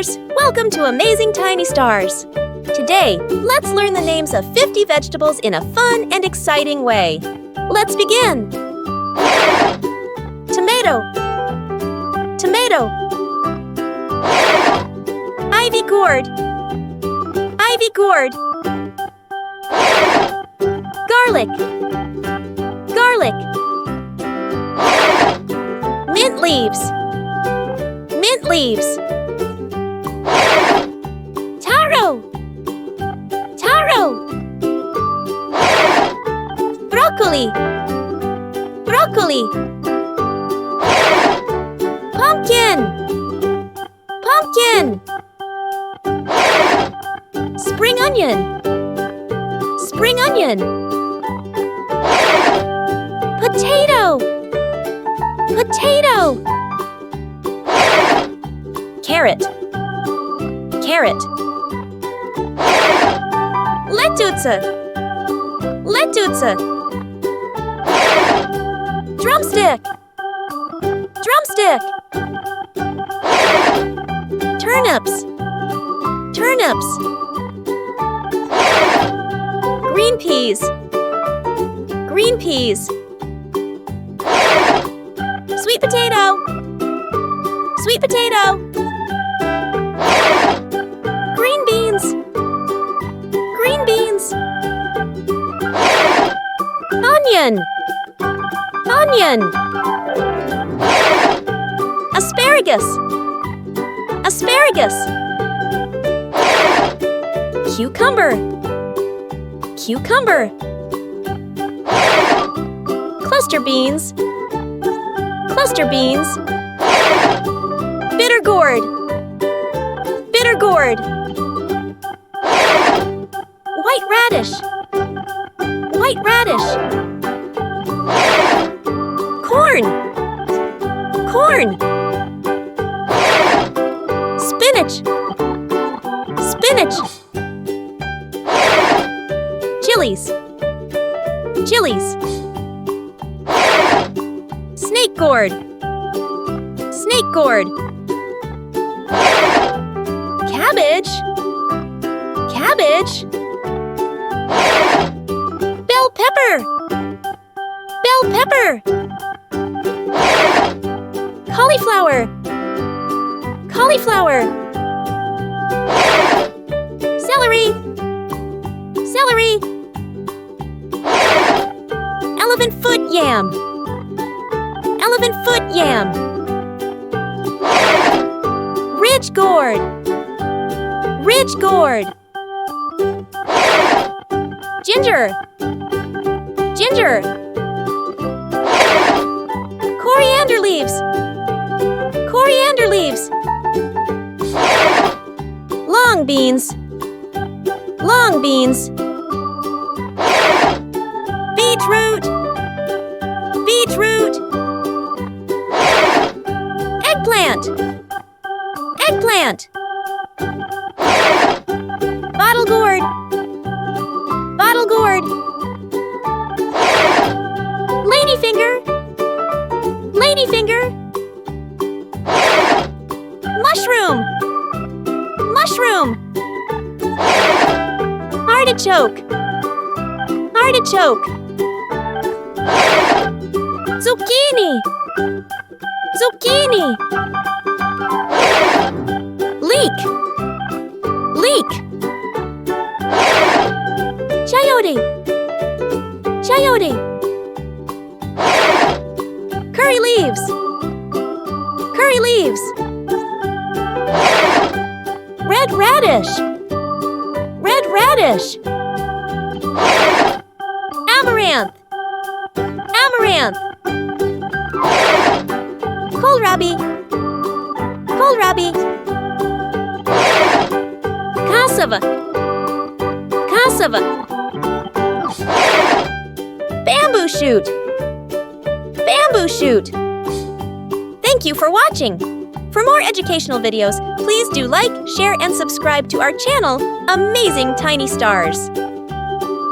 toddlers! Welcome to Amazing Tiny Stars! Today, let's learn the names of 50 vegetables in a fun and exciting way. Let's begin! Tomato, tomato. Ivy gourd, ivy gourd. Garlic, garlic. Mint leaves, mint leaves. Taro, taro. Broccoli, broccoli. Pumpkin, pumpkin. Spring onion, spring onion. Potato, potato. Carrot, carrot. Lettuce, lettuce. Drumstick, drumstick. Turnips, turnips. Green peas, green peas. Sweet potato, sweet potato. Green beans, green beans. Onion, onion. Asparagus, asparagus. Cucumber, cucumber. Cluster beans, cluster beans. Bitter gourd, bitter gourd. White radish, white radish. Corn, corn. Spinach, spinach. Chilies, chilies. Snake gourd, snake gourd. Cabbage, cabbage. Bell pepper, bell pepper. Cauliflower, cauliflower. Celery, celery. Elephant foot yam, elephant foot yam. Ridge gourd, ridge gourd. Ginger, ginger. Coriander leaves, coriander leaves. Long beans, long beans. Beetroot, beetroot. Eggplant, eggplant. Bottle gourd, bottle gourd. Ladyfinger, ladyfinger. Mushroom, mushroom. Artichoke, artichoke. Zucchini, zucchini. Leek, leek. Chayote, chayote. Curry leaves, curry leaves. Red radish, red radish. Amaranth, amaranth. Kohlrabi, kohlrabi. Cassava, cassava. Bamboo shoot, bamboo shoot. Thank you for watching. For more educational videos, please do like, share, and subscribe to our channel, Amazing Tiny Stars.